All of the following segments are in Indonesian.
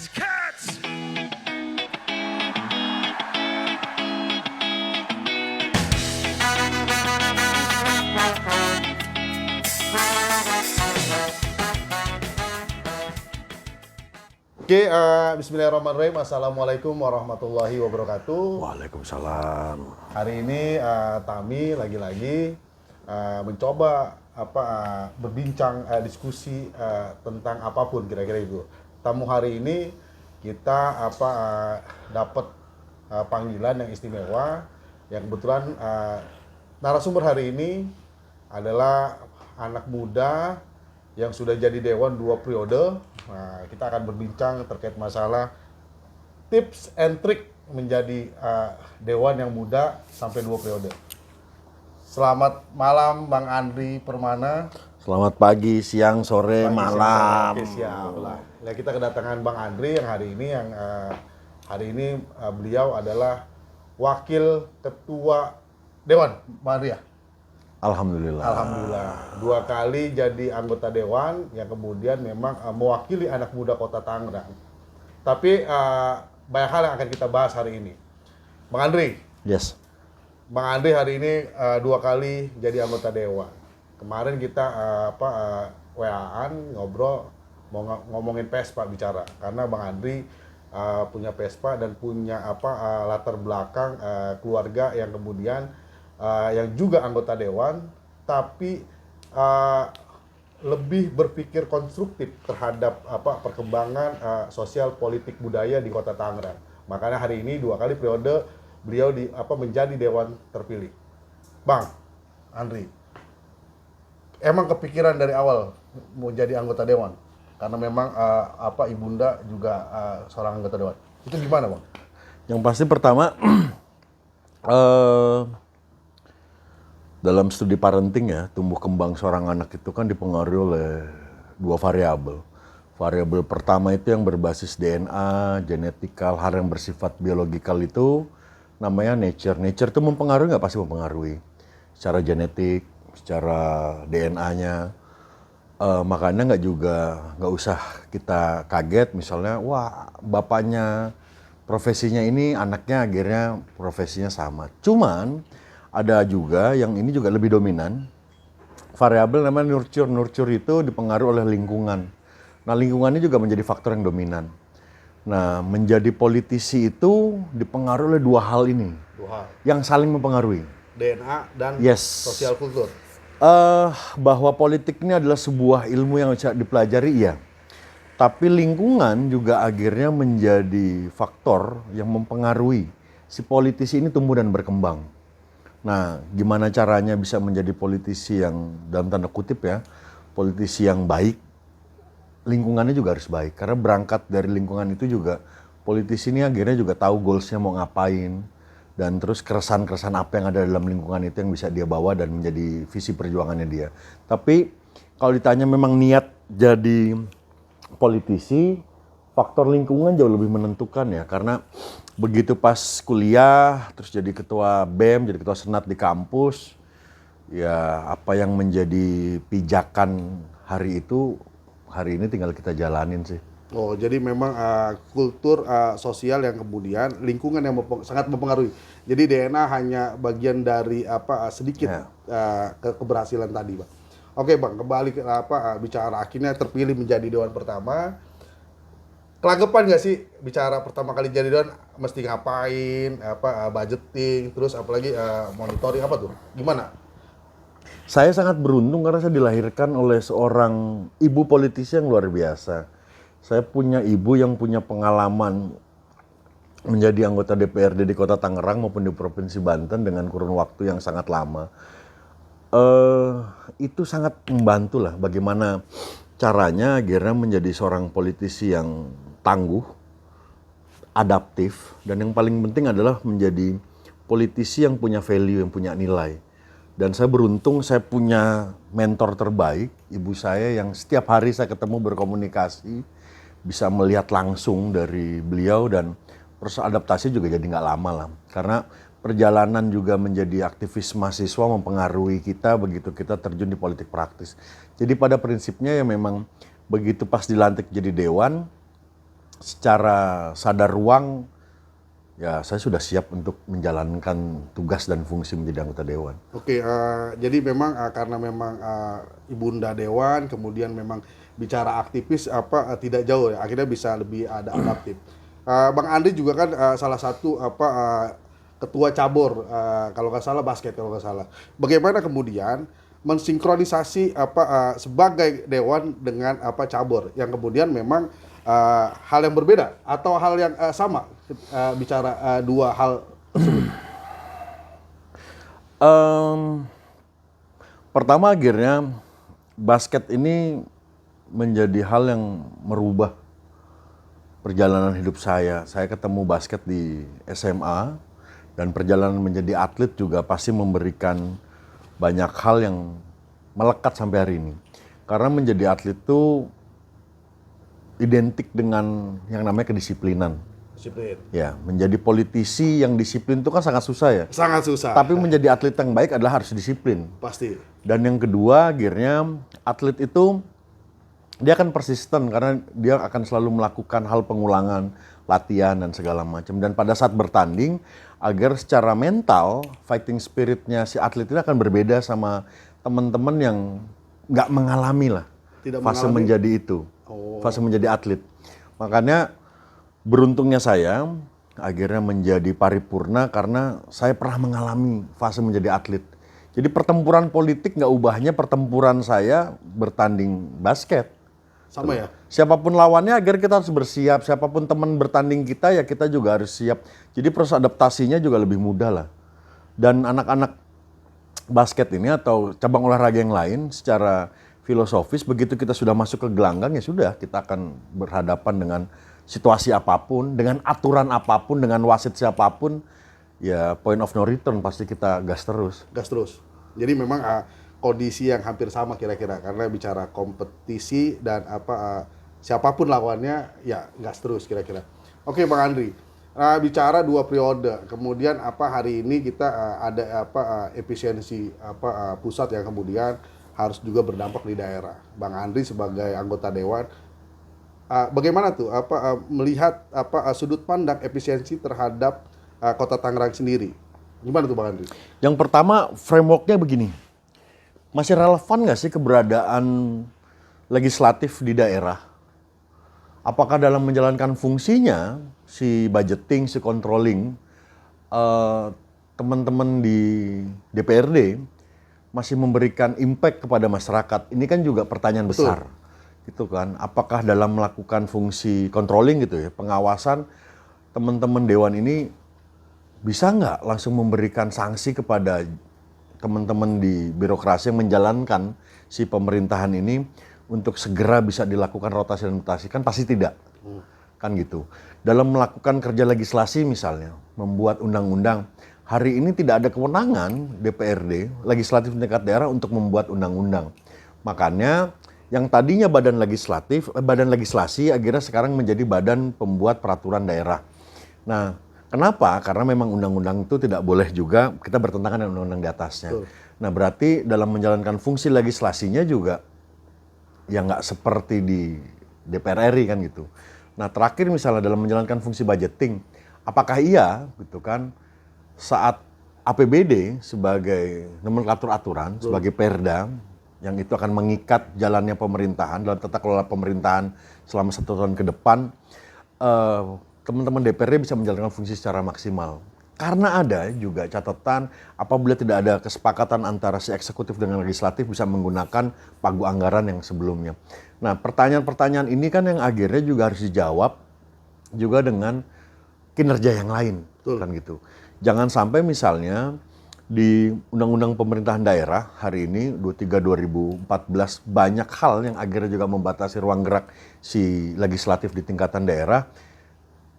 Cats! Oke, bismillahirrahmanirrahim. Assalamualaikum warahmatullahi wabarakatuh. Waalaikumsalam. Hari ini Tami lagi-lagi mencoba berbincang diskusi tentang apapun kira-kira itu. Tamu hari ini kita dapat panggilan yang istimewa. Yang kebetulan narasumber hari ini adalah anak muda yang sudah jadi dewan 2 periode. Nah, kita akan berbincang terkait masalah tips and trick menjadi dewan yang muda sampai 2 periode. Selamat malam Bang Andri Permana. Selamat pagi, siang, sore, malam. Oke, siap lah. Nah, kita kedatangan Bang Andri yang hari ini beliau adalah wakil ketua dewan, Bang Andri ya? Alhamdulillah. Alhamdulillah. 2 kali jadi anggota dewan yang kemudian memang mewakili anak muda Kota Tangerang. Tapi banyak hal yang akan kita bahas hari ini. Bang Andri. Yes. Bang Andri hari ini 2 kali jadi anggota dewan. Kemarin kita WA-an ngobrol mau ngomongin PESPA bicara karena Bang Andri punya PESPA dan punya latar belakang keluarga yang kemudian yang juga anggota dewan, tapi lebih berpikir konstruktif terhadap perkembangan sosial politik budaya di Kota Tangerang. Makanya hari ini 2 kali periode beliau menjadi dewan terpilih. Bang Andri, emang kepikiran dari awal mau jadi anggota dewan? Karena memang ibunda juga seorang anggota dewan. Itu gimana, Bang? Yang pasti pertama dalam studi parenting ya, tumbuh kembang seorang anak itu kan dipengaruhi oleh 2 variabel. Variabel pertama itu yang berbasis DNA, genetikal, hal yang bersifat biologikal itu namanya nature. Nature itu mempengaruhi nggak? Pasti mempengaruhi. Secara genetik, secara DNA-nya. Makanya nggak usah kita kaget misalnya, wah bapaknya profesinya ini, anaknya akhirnya profesinya sama. Cuman ada juga yang ini juga lebih dominan, variabel namanya nurture. Nurture itu dipengaruhi oleh lingkungan. Nah, lingkungannya juga menjadi faktor yang dominan. Nah, menjadi politisi itu dipengaruhi oleh 2 hal ini. 2 hal. Yang saling mempengaruhi. DNA dan Yes. sosial kultur. Bahwa politik ini adalah sebuah ilmu yang bisa dipelajari, iya. Tapi lingkungan juga akhirnya menjadi faktor yang mempengaruhi si politisi ini tumbuh dan berkembang. Nah, gimana caranya bisa menjadi politisi yang dalam tanda kutip ya, politisi yang baik, lingkungannya juga harus baik. Karena berangkat dari lingkungan itu juga, politisi ini akhirnya juga tahu goalsnya mau ngapain, dan terus keresahan-keresahan apa yang ada dalam lingkungan itu yang bisa dia bawa dan menjadi visi perjuangannya dia. Tapi kalau ditanya memang niat jadi politisi, faktor lingkungan jauh lebih menentukan ya, karena begitu pas kuliah, terus jadi ketua BEM, jadi ketua senat di kampus, ya apa yang menjadi pijakan hari itu, hari ini tinggal kita jalanin sih. Oh, jadi memang kultur sosial yang kemudian lingkungan yang sangat mempengaruhi. Jadi DNA hanya bagian dari sedikit keberhasilan tadi, Bang. Oke, Bang, kembali ke bicara akhirnya terpilih menjadi dewan pertama. Kelagapan nggak sih bicara pertama kali jadi dewan mesti ngapain, budgeting, terus apalagi monitoring apa tuh? Gimana? Saya sangat beruntung karena saya dilahirkan oleh seorang ibu politisi yang luar biasa. Saya punya ibu yang punya pengalaman menjadi anggota DPRD di Kota Tangerang maupun di Provinsi Banten dengan kurun waktu yang sangat lama. Itu sangat membantu lah bagaimana caranya akhirnya menjadi seorang politisi yang tangguh, adaptif, dan yang paling penting adalah menjadi politisi yang punya value, yang punya nilai. Dan saya beruntung saya punya mentor terbaik, ibu saya yang setiap hari saya ketemu berkomunikasi, bisa melihat langsung dari beliau, dan proses adaptasi juga jadi nggak lama lah. Karena perjalanan juga menjadi aktivis mahasiswa mempengaruhi kita begitu kita terjun di politik praktis. Jadi pada prinsipnya ya memang begitu pas dilantik jadi dewan, secara sadar ruang, ya saya sudah siap untuk menjalankan tugas dan fungsi menjadi anggota dewan. Oke, jadi memang karena memang ibunda dewan, kemudian memang bicara aktivis tidak jauh ya, akhirnya bisa lebih ada adaptif. Bang Andri juga kan salah satu ketua cabur, kalau nggak salah basket kalau nggak salah. Bagaimana kemudian mensinkronisasi sebagai dewan dengan cabur yang kemudian memang hal yang berbeda atau hal yang sama bicara dua hal tersebut. Pertama akhirnya basket ini menjadi hal yang merubah perjalanan hidup saya. Saya ketemu basket di SMA dan perjalanan menjadi atlet juga pasti memberikan banyak hal yang melekat sampai hari ini. Karena menjadi atlet itu identik dengan yang namanya kedisiplinan. Disiplin. Ya, menjadi politisi yang disiplin itu kan sangat susah ya. Sangat susah. Tapi menjadi atlet yang baik adalah harus disiplin. Pasti. Dan yang kedua, akhirnya atlet itu dia akan persisten karena dia akan selalu melakukan hal pengulangan, latihan dan segala macam. Dan pada saat bertanding, agar secara mental, fighting spiritnya si atlet ini akan berbeda sama teman-teman yang nggak mengalami lah fase menjadi itu, fase menjadi atlet. Makanya beruntungnya saya akhirnya menjadi paripurna karena saya pernah mengalami fase menjadi atlet. Jadi pertempuran politik nggak ubahnya pertempuran saya bertanding basket. Sama ya? Siapapun lawannya agar kita harus bersiap, siapapun teman bertanding kita ya kita juga harus siap. Jadi proses adaptasinya juga lebih mudah lah. Dan anak-anak basket ini atau cabang olahraga yang lain secara filosofis begitu kita sudah masuk ke gelanggang ya sudah kita akan berhadapan dengan situasi apapun, dengan aturan apapun, dengan wasit siapapun, ya point of no return pasti kita gas terus. Gas terus. Jadi memang kondisi yang hampir sama kira-kira karena bicara kompetisi dan siapapun lawannya ya gas terus kira-kira. Oke Bang Andri, bicara 2 periode, kemudian hari ini kita ada efisiensi pusat yang kemudian harus juga berdampak di daerah. Bang Andri sebagai anggota dewan, bagaimana tuh melihat sudut pandang efisiensi terhadap Kota Tangerang sendiri? Gimana tuh Bang Andri? Yang pertama frameworknya begini. Masih relevan nggak sih keberadaan legislatif di daerah? Apakah dalam menjalankan fungsinya, si budgeting, si controlling, teman-teman di DPRD masih memberikan impact kepada masyarakat? Ini kan juga pertanyaan besar. Gitu kan? Apakah dalam melakukan fungsi controlling gitu ya, pengawasan, teman-teman dewan ini bisa nggak langsung memberikan sanksi kepada teman-teman di birokrasi yang menjalankan si pemerintahan ini untuk segera bisa dilakukan rotasi dan mutasi? Kan pasti tidak. Kan gitu. Dalam melakukan kerja legislasi misalnya, membuat undang-undang, hari ini tidak ada kewenangan DPRD, legislatif tingkat daerah untuk membuat undang-undang. Makanya yang tadinya badan legislasi akhirnya sekarang menjadi badan pembuat peraturan daerah. Nah, kenapa? Karena memang undang-undang itu tidak boleh juga kita bertentangan dengan undang-undang di atasnya. Nah, berarti dalam menjalankan fungsi legislasinya juga ya nggak seperti di DPR RI kan gitu. Nah, terakhir misalnya dalam menjalankan fungsi budgeting, apakah iya gitu kan saat APBD sebagai nomenklatur aturan, sebagai perda yang itu akan mengikat jalannya pemerintahan dalam tata kelola pemerintahan selama 1 tahun ke depan, teman-teman DPRD bisa menjalankan fungsi secara maksimal. Karena ada juga catatan apabila tidak ada kesepakatan antara si eksekutif dengan legislatif bisa menggunakan pagu anggaran yang sebelumnya. Nah, pertanyaan-pertanyaan ini kan yang akhirnya juga harus dijawab juga dengan kinerja yang lain. Kan gitu. Jangan sampai misalnya di Undang-Undang Pemerintahan Daerah hari ini 23/2014 banyak hal yang akhirnya juga membatasi ruang gerak si legislatif di tingkatan daerah.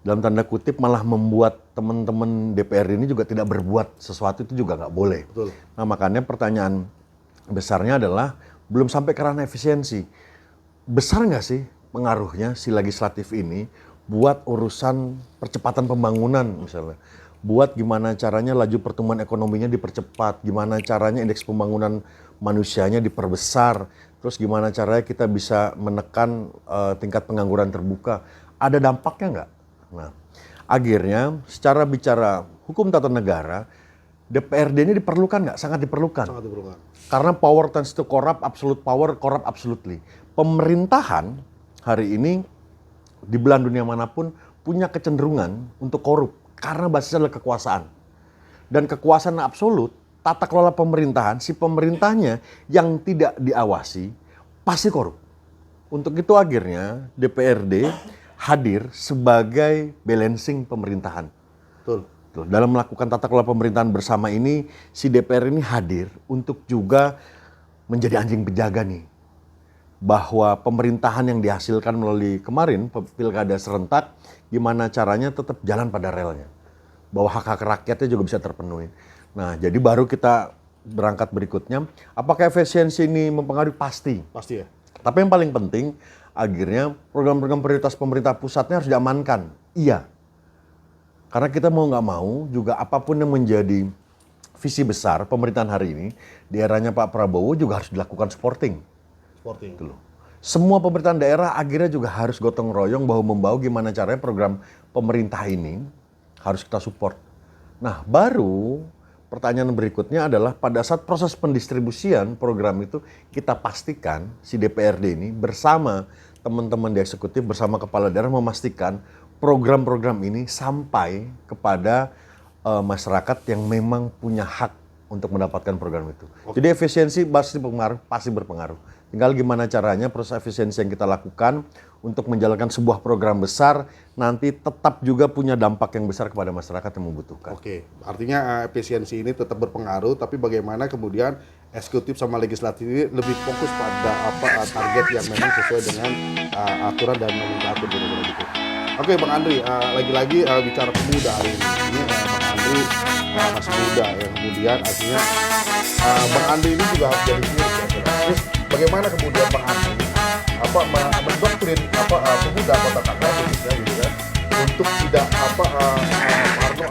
Dalam tanda kutip malah membuat teman-teman DPR ini juga tidak berbuat sesuatu, itu juga nggak boleh. Betul. Nah, makanya pertanyaan besarnya adalah belum sampai ke ranah efisiensi. Besar nggak sih pengaruhnya si legislatif ini buat urusan percepatan pembangunan misalnya? Buat gimana caranya laju pertumbuhan ekonominya dipercepat, gimana caranya indeks pembangunan manusianya diperbesar, terus gimana caranya kita bisa menekan tingkat pengangguran terbuka. ada dampaknya nggak? Nah, akhirnya secara bicara hukum tata negara, DPRD ini diperlukan nggak? Sangat diperlukan. Sangat diperlukan. Karena power tends to corrupt, absolute power corrupt absolutely. Pemerintahan hari ini di belahan dunia manapun punya kecenderungan untuk korup karena basisnya adalah kekuasaan. Dan kekuasaan absolut, tata kelola pemerintahan, si pemerintahnya yang tidak diawasi pasti korup. Untuk itu akhirnya DPRD hadir sebagai balancing pemerintahan. Betul. Dalam melakukan tata kelola pemerintahan bersama ini, si DPR ini hadir untuk juga menjadi anjing penjaga nih. Bahwa pemerintahan yang dihasilkan melalui kemarin, pilkada serentak, gimana caranya tetap jalan pada relnya. Bahwa hak-hak rakyatnya juga bisa terpenuhi. Nah, jadi baru kita berangkat berikutnya, apakah efisiensi ini mempengaruhi? Pasti. Pasti ya. Tapi yang paling penting, akhirnya program-program prioritas pemerintah pusatnya harus diamankan. Iya. Karena kita mau nggak mau, juga apapun yang menjadi visi besar pemerintahan hari ini, di eranya Pak Prabowo juga harus dilakukan supporting. Sporting. Gitu loh. Semua pemerintahan daerah akhirnya juga harus gotong royong bahu-membahu gimana caranya program pemerintah ini harus kita support. Nah, baru pertanyaan berikutnya adalah pada saat proses pendistribusian program itu kita pastikan si DPRD ini bersama teman-teman di eksekutif bersama kepala daerah memastikan program-program ini sampai kepada masyarakat yang memang punya hak untuk mendapatkan program itu. Jadi efisiensi pasti berpengaruh. Tinggal gimana caranya proses efisiensi yang kita lakukan untuk menjalankan sebuah program besar nanti tetap juga punya dampak yang besar kepada masyarakat yang membutuhkan. Oke, artinya efisiensi ini tetap berpengaruh, tapi bagaimana kemudian eksekutif sama legislatif ini lebih fokus pada target yang memang sesuai dengan aturan dan nomenklatur gitu. Oke, Bang Andri, lagi-lagi bicara pemuda hari ini Bang Andri masih muda ya, kemudian artinya Bang Andri ini juga harus jadi leader ya. Terus bagaimana kemudian Bang Andri mendoktrin pemuda Kota Tangerang khususnya gitu kan untuk tidak parno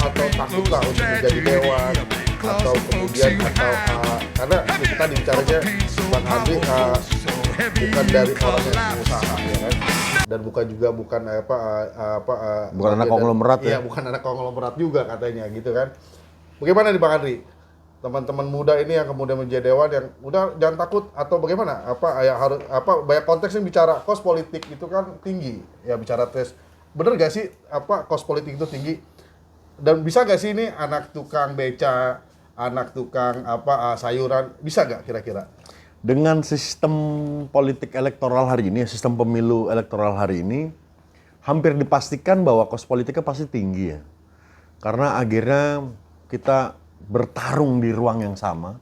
atau takutlah untuk menjadi dewan atau kemudian karena kita bicaranya Bang Andri bukan dari orang yang pengusaha ya kan, dan bukan anak konglomerat ya. Iya, bukan anak konglomerat juga katanya gitu kan. Bagaimana nih Bang Andri? Teman-teman muda ini yang kemudian menjadi dewan yang udah jangan takut atau bagaimana? Banyak konteksnya bicara kos politik itu kan tinggi. Ya bicara tes. Bener gak sih kos politik itu tinggi? Dan bisa gak sih ini anak tukang beca, anak tukang sayuran, bisa gak kira-kira? Dengan sistem politik elektoral hari ini, sistem pemilu elektoral hari ini, hampir dipastikan bahwa kos politiknya pasti tinggi ya. Karena akhirnya kita bertarung di ruang yang sama,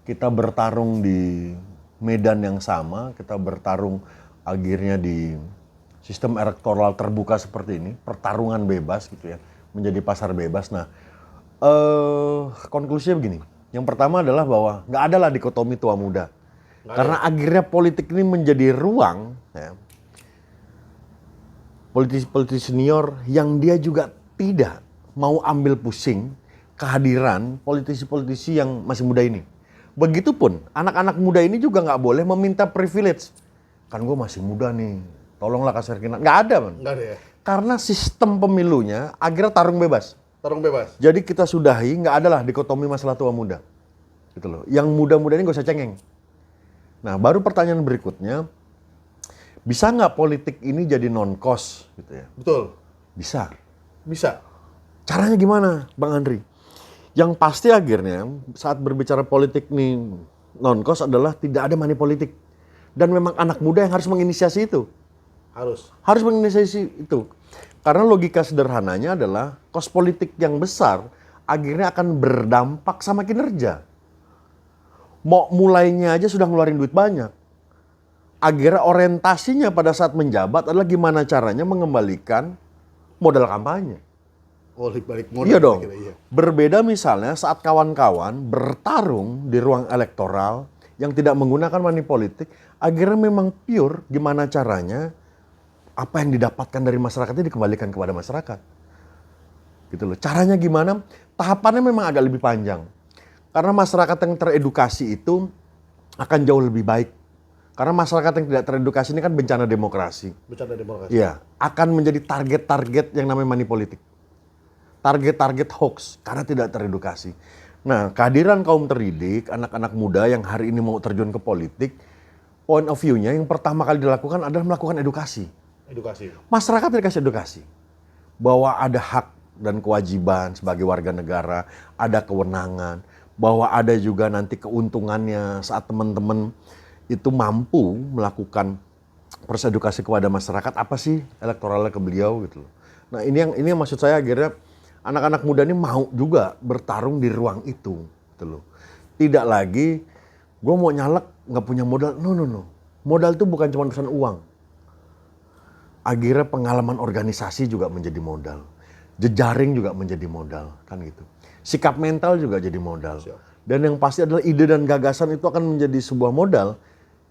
kita bertarung di medan yang sama, kita bertarung akhirnya di sistem elektoral terbuka seperti ini, pertarungan bebas gitu ya, menjadi pasar bebas. Nah, konklusinya begini, yang pertama adalah bahwa nggak ada lah dikotomi tua muda. Karena akhirnya politik ini menjadi ruang ya, politisi-politisi senior yang dia juga tidak mau ambil pusing kehadiran politisi-politisi yang masih muda ini. Begitupun anak-anak muda ini juga nggak boleh meminta privilege. Kan gue masih muda nih, tolonglah kasih rekening. Nggak ada, man. Nggak ada ya? Karena sistem pemilunya akhirnya tarung bebas. Tarung bebas. Jadi kita sudahi, nggak ada lah dikotomi masalah tua muda. Gitu loh. Yang muda-muda ini nggak usah cengeng. Nah, baru pertanyaan berikutnya, bisa nggak politik ini jadi non-cost gitu ya? Betul. Bisa. Bisa. Caranya gimana, Bang Andri? Yang pasti akhirnya saat berbicara politik nih non-cost adalah tidak ada money politik. Dan memang anak muda yang harus menginisiasi itu. Harus menginisiasi itu. Karena logika sederhananya adalah kos politik yang besar akhirnya akan berdampak sama kinerja. Mau mulainya aja sudah ngeluarin duit banyak. Akhirnya orientasinya pada saat menjabat adalah gimana caranya mengembalikan modal kampanye. Oh, balik modal. Iya dong. Iya. Berbeda misalnya saat kawan-kawan bertarung di ruang elektoral yang tidak menggunakan money politik, akhirnya memang pure gimana caranya apa yang didapatkan dari masyarakat itu dikembalikan kepada masyarakat. Gitu loh. Caranya gimana? Tahapannya memang agak lebih panjang. Karena masyarakat yang teredukasi itu akan jauh lebih baik Karena masyarakat yang tidak teredukasi ini kan bencana demokrasi. Bercanda demokrasi. Iya, akan menjadi target-target yang namanya money politik. Target-target hoax karena tidak teredukasi. Nah, kehadiran kaum terdidik, anak-anak muda yang hari ini mau terjun ke politik, point of view-nya yang pertama kali dilakukan adalah melakukan edukasi. Edukasi. Masyarakat dikasih edukasi bahwa ada hak dan kewajiban sebagai warga negara, ada kewenangan, bahwa ada juga nanti keuntungannya saat teman-teman itu mampu melakukan proses edukasi kepada masyarakat, apa sih elektoralnya ke beliau gitu loh. Nah, ini yang maksud saya akhirnya anak-anak muda ini mau juga bertarung di ruang itu gitu loh. Tidak lagi gue mau nyalek nggak punya modal, no. Modal itu bukan cuma urusan uang. Akhirnya pengalaman organisasi juga menjadi modal. Jejaring juga menjadi modal, kan gitu. Sikap mental juga jadi modal. Dan yang pasti adalah ide dan gagasan itu akan menjadi sebuah modal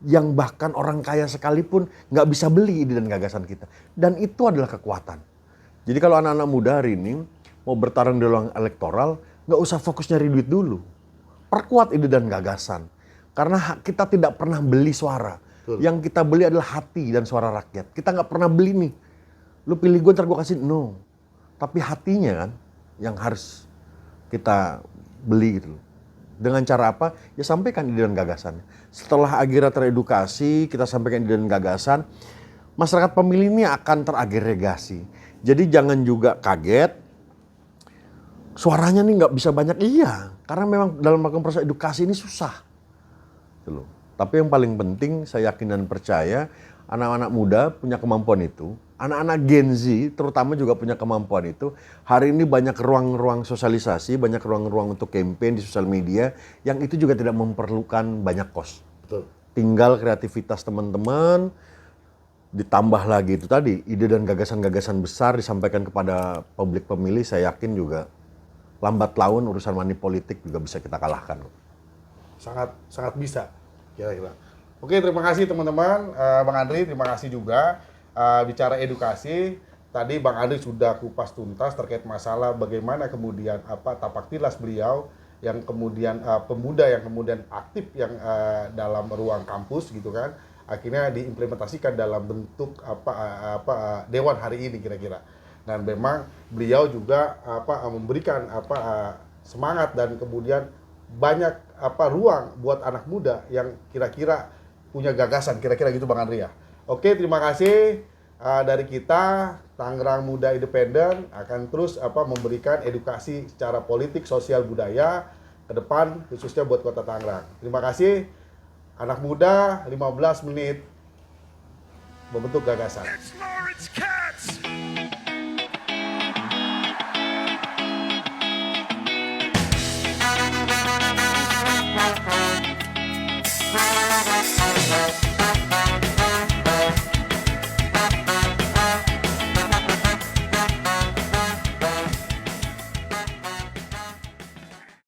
yang bahkan orang kaya sekalipun nggak bisa beli ide dan gagasan kita. Dan itu adalah kekuatan. Jadi kalau anak-anak muda hari ini mau bertarung di ruang elektoral, nggak usah fokus nyari duit dulu. Perkuat ide dan gagasan. Karena kita tidak pernah beli suara. Betul. Yang kita beli adalah hati dan suara rakyat. Kita nggak pernah beli nih. Lu pilih gue ntar gue kasih, no. Tapi hatinya kan yang harus kita beli gitu loh. Dengan cara apa? Ya sampaikan ide dan gagasan. Setelah akhirnya teredukasi, kita sampaikan ide dan gagasan, masyarakat pemilih ini akan teragregasi. Jadi jangan juga kaget, suaranya nih nggak bisa banyak, iya. Karena memang dalam melakukan proses edukasi ini susah. Gitu loh. Tapi yang paling penting, saya yakin dan percaya, anak-anak muda punya kemampuan itu. Anak-anak Gen Z terutama juga punya kemampuan itu. Hari ini banyak ruang-ruang sosialisasi, banyak ruang-ruang untuk campaign di sosial media yang itu juga tidak memerlukan banyak kos. Betul. Tinggal kreativitas teman-teman, ditambah lagi itu tadi, ide dan gagasan-gagasan besar disampaikan kepada publik pemilih, saya yakin juga lambat laun urusan money politik juga bisa kita kalahkan. Sangat bisa, kira-kira. Oke, terima kasih teman-teman. Bang Andri, terima kasih juga. Bicara edukasi, tadi Bang Andri sudah kupas tuntas terkait masalah bagaimana kemudian tapak tilas beliau yang kemudian pemuda yang kemudian aktif yang dalam ruang kampus gitu kan, akhirnya diimplementasikan dalam bentuk dewan hari ini kira-kira. Dan memang beliau juga memberikan semangat dan kemudian banyak ruang buat anak muda yang kira-kira punya gagasan, kira-kira gitu Bang Andri ya. Oke, terima kasih dari kita Tangerang Muda Independen akan terus memberikan edukasi secara politik, sosial, budaya ke depan khususnya buat Kota Tangerang. Terima kasih. Anak muda 15 menit membentuk gagasan.